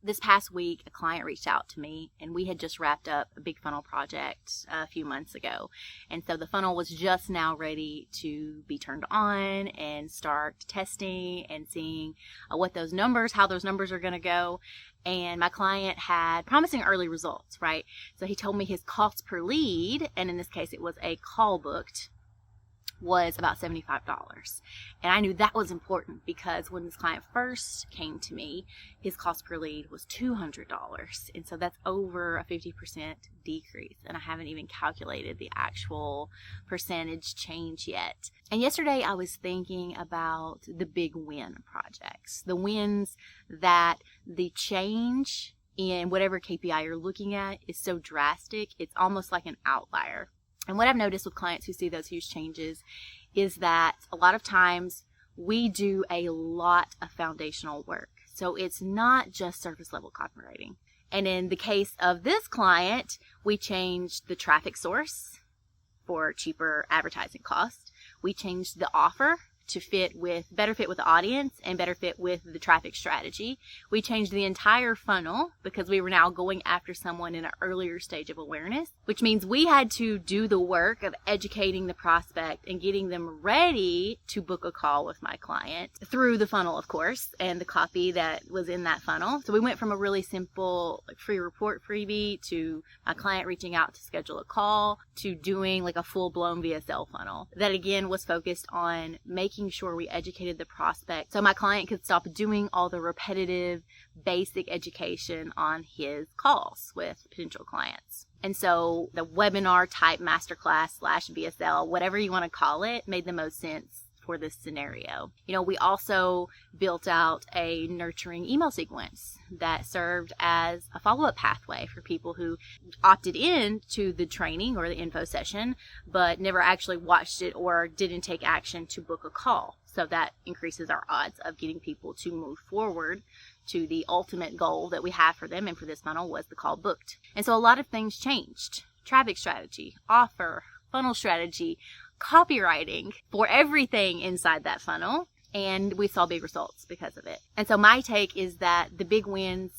this past week, a client reached out to me, and we had just wrapped up a big funnel project a few months ago. And so the funnel was just now ready to be turned on and start testing and seeing how those numbers are going to go. And my client had promising early results, right? So he told me his cost per lead, and in this case it was a call booked, was about $75. And I knew that was important because when this client first came to me, his cost per lead was $200. And so that's over a 50% decrease. And I haven't even calculated the actual percentage change yet. And yesterday I was thinking about the big win projects, the wins that the change in whatever KPI you're looking at is so drastic, it's almost like an outlier. And what I've noticed with clients who see those huge changes is that a lot of times we do a lot of foundational work. So it's not just surface level copywriting. And in the case of this client, we changed the traffic source for cheaper advertising cost. We changed the offer to better fit with the audience and better fit with the traffic strategy. We changed the entire funnel because we were now going after someone in an earlier stage of awareness, which means we had to do the work of educating the prospect and getting them ready to book a call with my client through the funnel, of course, and the copy that was in that funnel. So we went from a really simple free report freebie to my client reaching out to schedule a call to doing like a full-blown VSL funnel that again was focused on making sure we educated the prospect so my client could stop doing all the repetitive basic education on his calls with potential clients. And so the webinar type masterclass / VSL, whatever you want to call it, made the most sense for this scenario. We also built out a nurturing email sequence that served as a follow-up pathway for people who opted in to the training or the info session, but never actually watched it or didn't take action to book a call. So that increases our odds of getting people to move forward to the ultimate goal that we have for them, and for this funnel was the call booked. And so a lot of things changed. Traffic strategy, offer, funnel strategy, copywriting for everything inside that funnel, and we saw big results because of it. And so my take is that the big wins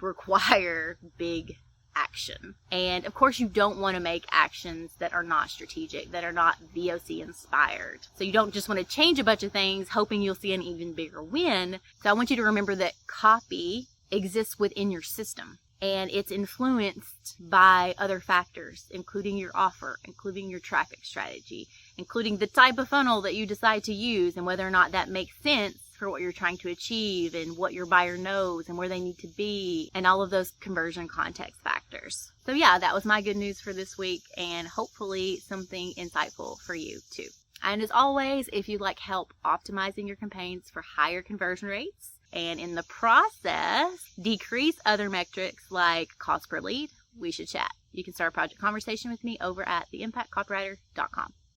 require big action. And of course you don't want to make actions that are not strategic, that are not VOC inspired. So you don't just want to change a bunch of things hoping you'll see an even bigger win. So I want you to remember that copy exists within your system. And it's influenced by other factors, including your offer, including your traffic strategy, including the type of funnel that you decide to use and whether or not that makes sense for what you're trying to achieve and what your buyer knows and where they need to be and all of those conversion context factors. So yeah, that was my good news for this week and hopefully something insightful for you too. And as always, if you'd like help optimizing your campaigns for higher conversion rates, and in the process, decrease other metrics like cost per lead, we should chat. You can start a project conversation with me over at theimpactcopywriter.com.